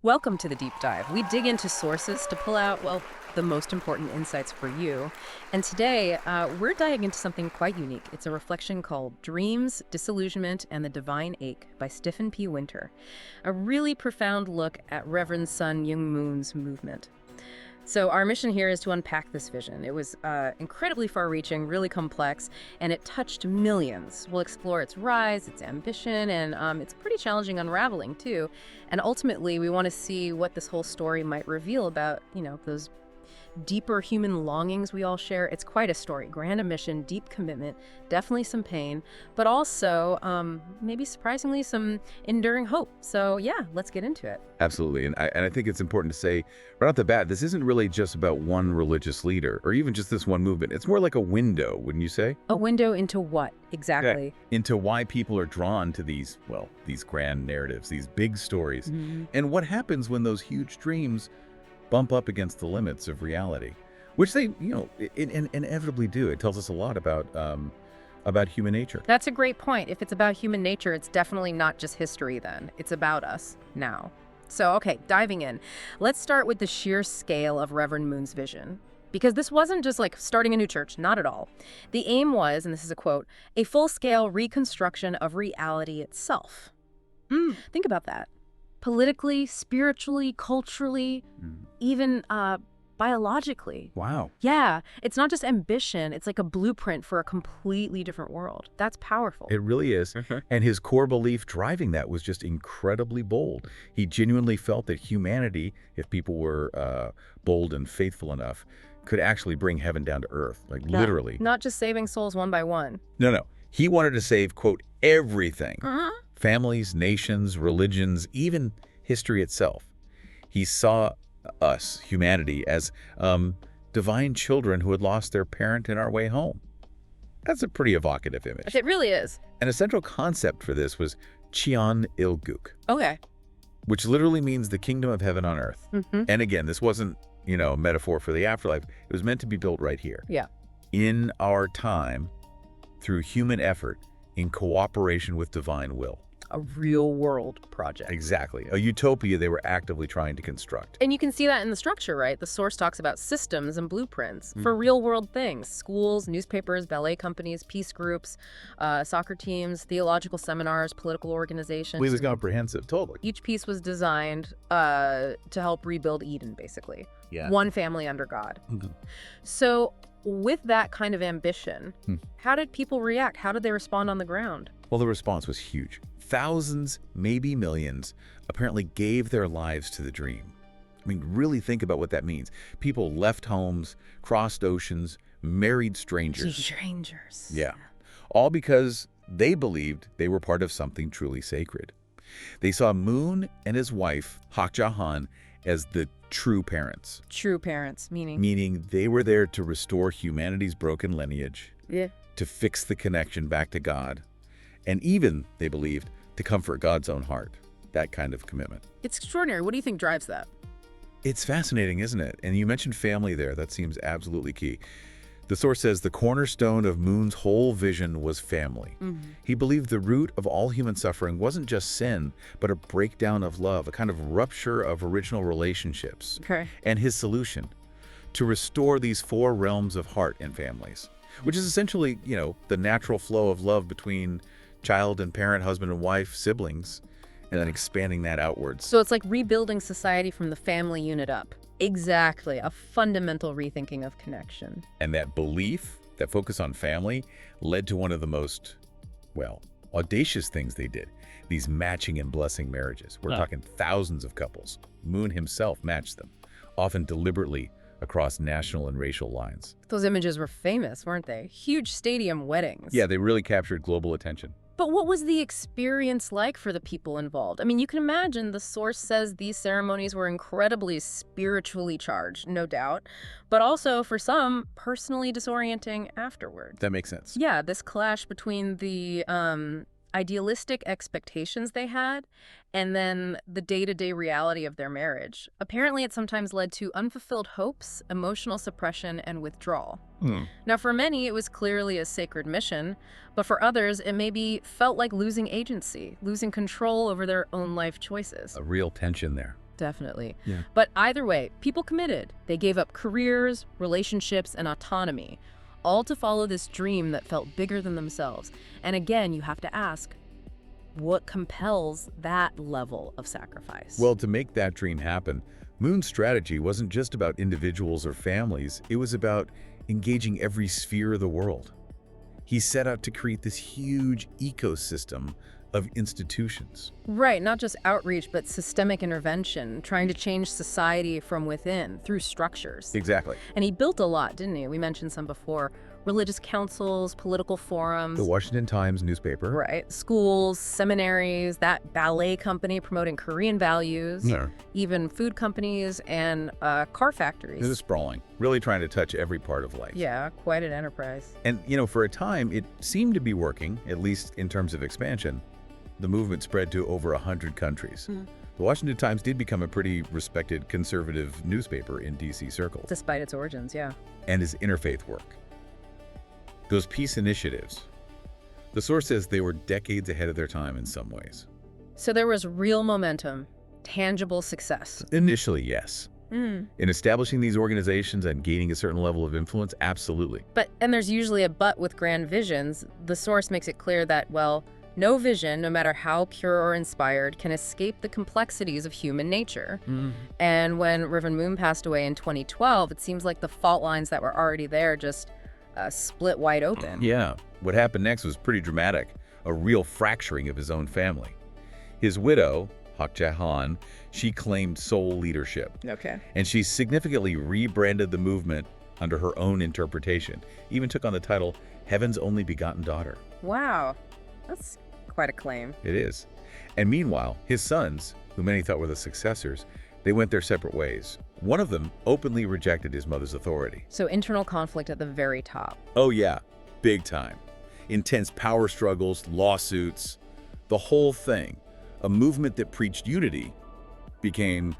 Welcome to the deep dive. We dig into sources to pull out, well, the most important insights for you. And today, we're diving into something quite unique. It's a reflection called Dreams, Disillusionment, and the Divine Ache by Stephan P. Winter. A really profound look at Reverend Sun Myung Moon's movement. So our mission here is to unpack this vision. It was incredibly far-reaching, really complex, and it touched millions. We'll explore its rise, its ambition, and it's pretty challenging unraveling, too. And ultimately, we want to see what this whole story might reveal about, those deeper human longings we all share. It's quite a story. Grand ambition, deep commitment, definitely some pain, but also maybe surprisingly some enduring hope. So yeah, let's get into it. Absolutely. And I think it's important to say right off the bat, this isn't really just about one religious leader or even just this one movement. It's more like a window, wouldn't you say? A window into what exactly? Yeah. Into why people are drawn to these grand narratives, these big stories, and what happens when those huge dreams bump up against the limits of reality, which they, inevitably do. It tells us a lot about human nature. That's a great point. If it's about human nature, it's definitely not just history then. It's about us now. So, okay, diving in. Let's start with the sheer scale of Reverend Moon's vision. Because this wasn't just like starting a new church, not at all. The aim was, and this is a quote, a full-scale reconstruction of reality itself. Think about that. Politically, spiritually, culturally, even biologically. Wow. Yeah, it's not just ambition, it's like a blueprint for a completely different world. That's powerful. It really is. And his core belief driving that was just incredibly bold. He genuinely felt that humanity, if people were bold and faithful enough, could actually bring heaven down to earth, like literally. Not just saving souls one by one. No. He wanted to save, quote, everything. Families, nations, religions, even history itself. He saw us, humanity, as divine children who had lost their parent in our way home. That's a pretty evocative image. It really is. And a central concept for this was Cheon Il-guk, Okay. which literally means the kingdom of heaven on earth. And again, this wasn't, a metaphor for the afterlife. It was meant to be built right here. Yeah. In our time, through human effort, in cooperation with divine will. A real world project. Exactly. A utopia they were actively trying to construct. And you can see that in the structure, right? The source talks about systems and blueprints for real world things. Schools, newspapers, ballet companies, peace groups, soccer teams, theological seminars, political organizations. It was comprehensive, totally. Each piece was designed to help rebuild Eden, basically. Yeah. One family under God. So with that kind of ambition, how did people react? How did they respond on the ground? Well, the response was huge. Thousands, maybe millions, apparently gave their lives to the dream. I mean, really think about what that means. People left homes, crossed oceans, married strangers. Strangers. Yeah. All because they believed they were part of something truly sacred. They saw Moon and his wife, Hak Ja-han, as the true parents. True parents, meaning? Meaning they were there to restore humanity's broken lineage, to fix the connection back to God, and even, they believed, to comfort God's own heart. That kind of commitment. It's extraordinary. What do you think drives that? It's fascinating, isn't it? And you mentioned family there. That seems absolutely key. The source says the cornerstone of Moon's whole vision was family. He believed the root of all human suffering wasn't just sin, but a breakdown of love, a kind of rupture of original relationships. Okay. And his solution, to restore these four realms of heart in families, which is essentially, the natural flow of love between child and parent, husband and wife, siblings, and then expanding that outwards. So it's like rebuilding society from the family unit up. Exactly. A fundamental rethinking of connection. And that belief, that focus on family, led to one of the most, audacious things they did. These matching and blessing marriages. We're talking thousands of couples. Moon himself matched them, often deliberately across national and racial lines. Those images were famous, weren't they? Huge stadium weddings. Yeah, they really captured global attention. But what was the experience like for the people involved? I mean, you can imagine the source says these ceremonies were incredibly spiritually charged, no doubt, but also for some, personally disorienting afterward. That makes sense. Yeah, this clash between the idealistic expectations they had and then the day-to-day reality of their marriage. Apparently, it sometimes led to unfulfilled hopes, emotional suppression, and withdrawal. Now, for many, it was clearly a sacred mission, but for others, it maybe felt like losing agency, losing control over their own life choices. A real tension there. Definitely. Yeah. But either way, people committed. They gave up careers, relationships, and autonomy, all to follow this dream that felt bigger than themselves. And again, you have to ask, what compels that level of sacrifice? Well, to make that dream happen, Moon's strategy wasn't just about individuals or families, it was about engaging every sphere of the world. He set out to create this huge ecosystem of institutions. Right, not just outreach, but systemic intervention, trying to change society from within through structures. Exactly. And he built a lot, didn't he? We mentioned some before. Religious councils, political forums. The Washington Times newspaper. Right. Schools, seminaries, that ballet company promoting Korean values, Yeah. even food companies and car factories. It was sprawling, really trying to touch every part of life. Yeah, quite an enterprise. And, for a time, it seemed to be working, at least in terms of expansion. The movement spread to over 100 countries. The Washington Times did become a pretty respected conservative newspaper in D.C. circles. Despite its origins, yeah. And his interfaith work. Those peace initiatives. The source says they were decades ahead of their time in some ways. So there was real momentum, tangible success. Initially, yes. In establishing these organizations and gaining a certain level of influence, absolutely. And there's usually a but with grand visions. The source makes it clear that, well, no vision, no matter how pure or inspired, can escape the complexities of human nature. And when Reverend Moon passed away in 2012, it seems like the fault lines that were already there just split wide open. Yeah. What happened next was pretty dramatic, a real fracturing of his own family. His widow, Hak Jae-han, she claimed sole leadership. Okay. And she significantly rebranded the movement under her own interpretation, even took on the title Heaven's Only Begotten Daughter. Wow. That's quite a claim. It is. And meanwhile, his sons, who many thought were the successors, they went their separate ways. One of them openly rejected his mother's authority. So internal conflict at the very top. Oh yeah, big time. Intense power struggles, lawsuits, the whole thing. A movement that preached unity became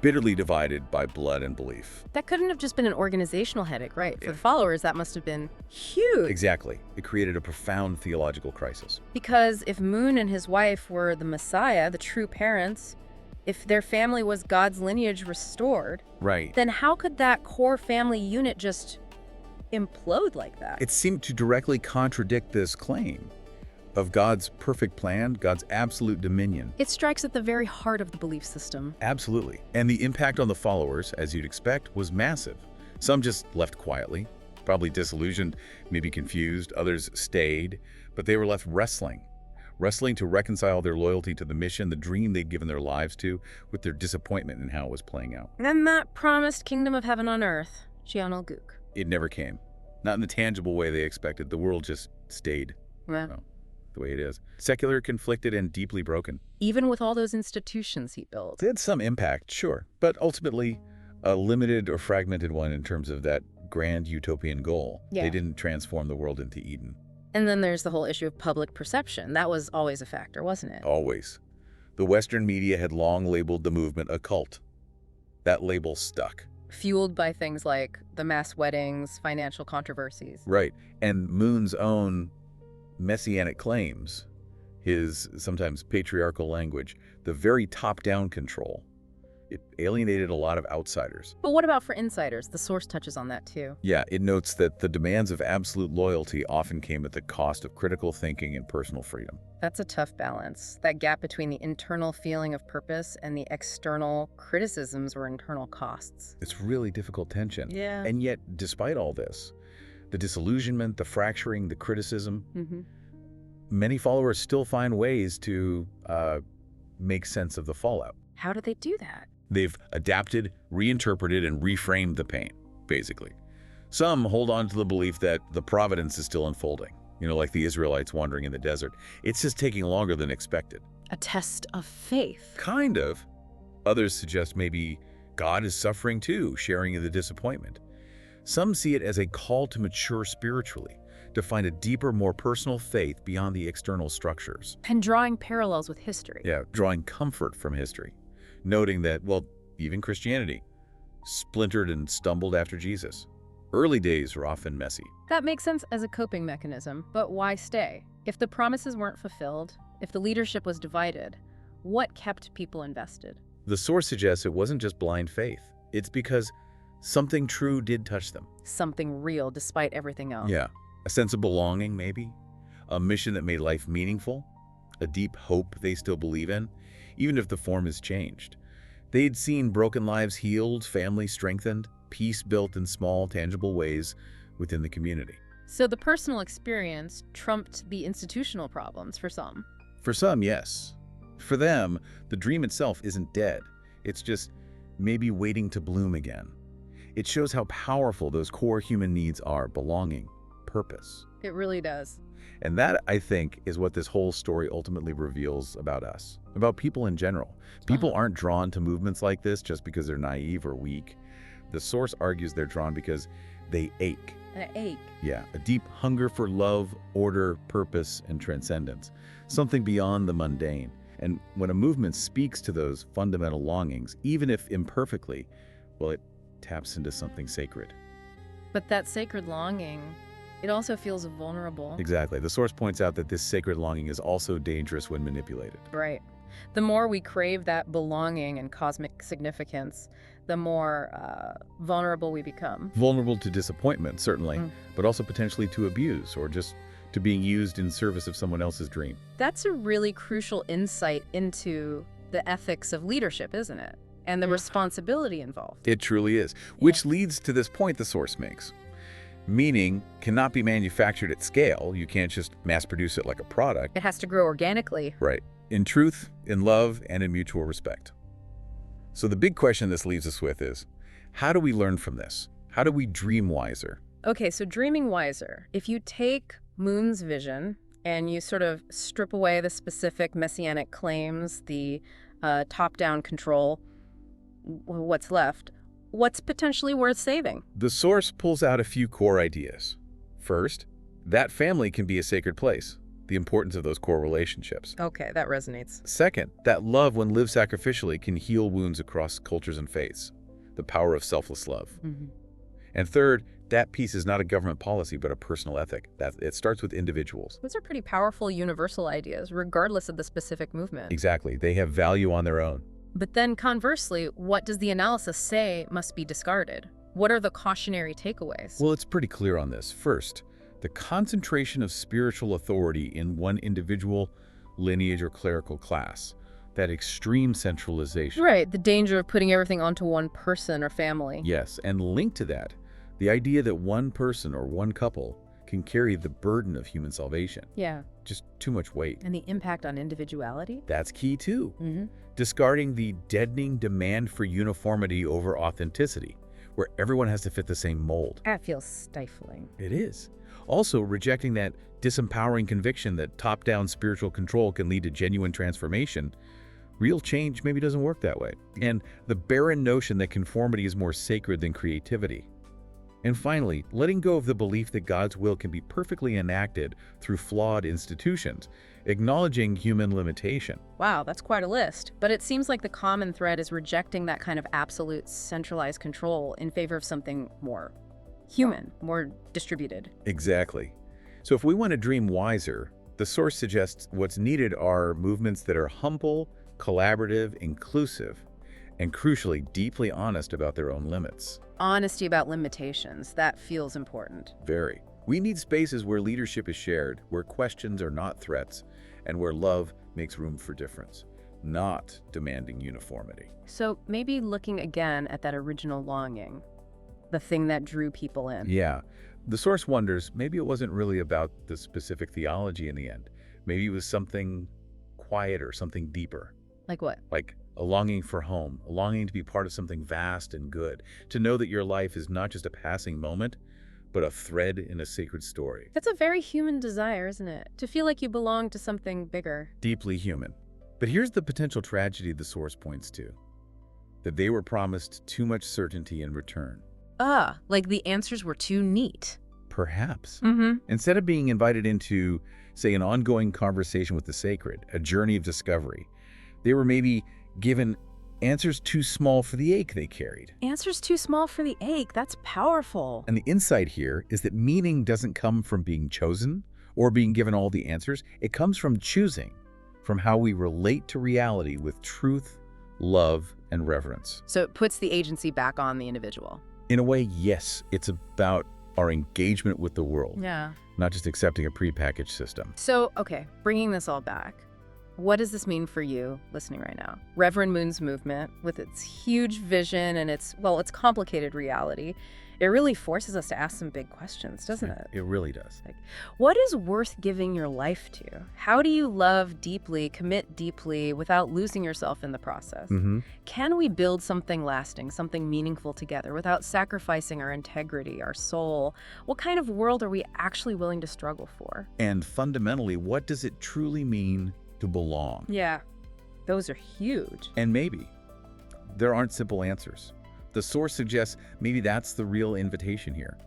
bitterly divided by blood and belief. That couldn't have just been an organizational headache, right? For the followers, that must have been huge. Exactly. It created a profound theological crisis. Because if Moon and his wife were the Messiah, the true parents, if their family was God's lineage restored, Right. then how could that core family unit just implode like that? It seemed to directly contradict this claim of God's perfect plan, God's absolute dominion. It strikes at the very heart of the belief system. Absolutely. And the impact on the followers, as you'd expect, was massive. Some just left quietly, probably disillusioned, maybe confused. Others stayed, but they were left wrestling to reconcile their loyalty to the mission, the dream they'd given their lives to, with their disappointment in how it was playing out. And that promised kingdom of heaven on earth, Jeonil-guk. It never came. Not in the tangible way they expected. The world just stayed. Well, The way it is. Secular, conflicted, and deeply broken. even with all those institutions he built. They had some impact, sure, but ultimately a limited or fragmented one in terms of that grand utopian goal. Yeah. They didn't transform the world into Eden. And then there's the whole issue of public perception. That was always a factor, wasn't it? Always. The Western media had long labeled the movement a cult. That label stuck. Fueled by things like the mass weddings, financial controversies. Right. And Moon's own messianic claims, his sometimes patriarchal language, the very top-down control, it alienated a lot of outsiders. But what about for insiders? The source touches on that too. Yeah, it notes that the demands of absolute loyalty often came at the cost of critical thinking and personal freedom. That's a tough balance. That gap between the internal feeling of purpose and the external criticisms or internal costs. It's really difficult tension. Yeah. And yet, despite all this, the disillusionment, the fracturing, the criticism, many followers still find ways to make sense of the fallout. How do they do that? They've adapted, reinterpreted, and reframed the pain, basically. Some hold on to the belief that the providence is still unfolding, like the Israelites wandering in the desert. It's just taking longer than expected. A test of faith. Kind of. Others suggest maybe God is suffering too, sharing in the disappointment. Some see it as a call to mature spiritually, to find a deeper, more personal faith beyond the external structures. And drawing parallels with history. Yeah, drawing comfort from history. Noting that, even Christianity splintered and stumbled after Jesus. Early days were often messy. That makes sense as a coping mechanism, but why stay? If the promises weren't fulfilled, if the leadership was divided, what kept people invested? The source suggests it wasn't just blind faith. It's because something true did touch them. Something real despite everything else. Yeah. A sense of belonging, maybe. A mission that made life meaningful. A deep hope they still believe in, even if the form has changed. They'd seen broken lives healed, families strengthened, peace built in small, tangible ways within the community. So the personal experience trumped the institutional problems for some. For some, yes. For them, the dream itself isn't dead. It's just maybe waiting to bloom again. It shows how powerful those core human needs are: belonging, purpose. It really does. And that, I think, is what this whole story ultimately reveals about us, about people in general. People aren't drawn to movements like this just because they're naive or weak. The source argues they're drawn because they ache. An ache. Yeah, a deep hunger for love, order, purpose, and transcendence, something beyond the mundane. And when a movement speaks to those fundamental longings, even if imperfectly, well, it taps into something sacred. But that sacred longing, it also feels vulnerable. Exactly. The source points out that this sacred longing is also dangerous when manipulated. Right. The more we crave that belonging and cosmic significance, the more vulnerable we become. Vulnerable to disappointment, certainly, but also potentially to abuse or just to being used in service of someone else's dream. That's a really crucial insight into the ethics of leadership, isn't it? And the responsibility involved. It truly is, which leads to this point the source makes. Meaning cannot be manufactured at scale. You can't just mass produce it like a product. It has to grow organically. Right. In truth, in love, and in mutual respect. So the big question this leaves us with is, how do we learn from this? How do we dream wiser? Okay, so dreaming wiser. If you take Moon's vision and you sort of strip away the specific messianic claims, the top-down control, what's left? What's potentially worth saving? The source pulls out a few core ideas. First, that family can be a sacred place. The importance of those core relationships. Okay, that resonates. Second, that love, when lived sacrificially, can heal wounds across cultures and faiths. The power of selfless love. And third, that piece is not a government policy, but a personal ethic. It starts with individuals. Those are pretty powerful universal ideas, regardless of the specific movement. Exactly. They have value on their own. But then conversely, what does the analysis say must be discarded? What are the cautionary takeaways? Well, it's pretty clear on this. First, the concentration of spiritual authority in one individual, lineage, or clerical class. That extreme centralization. Right, the danger of putting everything onto one person or family. Yes, and linked to that, the idea that one person or one couple can carry the burden of human salvation. Yeah. Just too much weight. And the impact on individuality? That's key too. Discarding the deadening demand for uniformity over authenticity, where everyone has to fit the same mold. That feels stifling. It is. Also, rejecting that disempowering conviction that top-down spiritual control can lead to genuine transformation. Real change maybe doesn't work that way. And the barren notion that conformity is more sacred than creativity. And finally, letting go of the belief that God's will can be perfectly enacted through flawed institutions, acknowledging human limitation. Wow, that's quite a list. But it seems like the common thread is rejecting that kind of absolute centralized control in favor of something more human, more distributed. Exactly. So if we want to dream wiser, the source suggests what's needed are movements that are humble, collaborative, inclusive, and crucially, deeply honest about their own limits. Honesty about limitations, that feels important. Very. We need spaces where leadership is shared, where questions are not threats, and where love makes room for difference, not demanding uniformity. So maybe looking again at that original longing, the thing that drew people in. Yeah. The source wonders, maybe it wasn't really about the specific theology in the end. Maybe it was something quieter, something deeper. Like what? Like a longing for home, a longing to be part of something vast and good, to know that your life is not just a passing moment, but a thread in a sacred story. That's a very human desire, isn't it? To feel like you belong to something bigger. Deeply human. But here's the potential tragedy the source points to, that they were promised too much certainty in return. Like the answers were too neat. Perhaps. Instead of being invited into, say, an ongoing conversation with the sacred, a journey of discovery, they were maybe given answers too small for the ache they carried. Answers too small for the ache, that's powerful. And the insight here is that meaning doesn't come from being chosen or being given all the answers. It comes from choosing, from how we relate to reality with truth, love, and reverence. So it puts the agency back on the individual. In a way, yes, it's about our engagement with the world, Yeah. not just accepting a prepackaged system. So, okay, bringing this all back, what does this mean for you listening right now? Reverend Moon's movement, with its huge vision and its complicated reality, it really forces us to ask some big questions, doesn't it? It really does. Like, what is worth giving your life to? How do you love deeply, commit deeply, without losing yourself in the process? Can we build something lasting, something meaningful together without sacrificing our integrity, our soul? What kind of world are we actually willing to struggle for? And fundamentally, what does it truly mean to belong? Yeah, those are huge. And maybe there aren't simple answers. The source suggests maybe that's the real invitation here.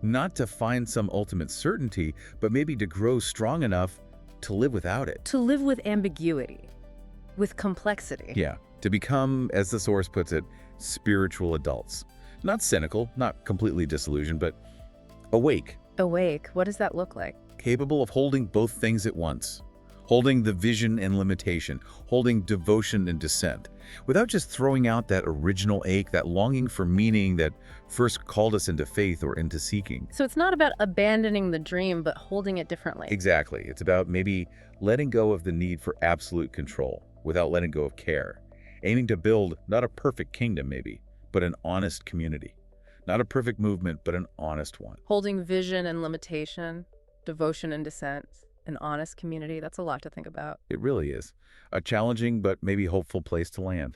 Not to find some ultimate certainty, but maybe to grow strong enough to live without it. To live with ambiguity, with complexity. Yeah, to become, as the source puts it, spiritual adults. Not cynical, not completely disillusioned, but awake. Awake, what does that look like? Capable of holding both things at once. Holding the vision and limitation, holding devotion and dissent, without just throwing out that original ache, that longing for meaning that first called us into faith or into seeking. So it's not about abandoning the dream, but holding it differently. Exactly. It's about maybe letting go of the need for absolute control without letting go of care. Aiming to build not a perfect kingdom maybe, but an honest community. Not a perfect movement, but an honest one. Holding vision and limitation, devotion and dissent. An honest community, that's a lot to think about. It really is. A challenging but maybe hopeful place to land.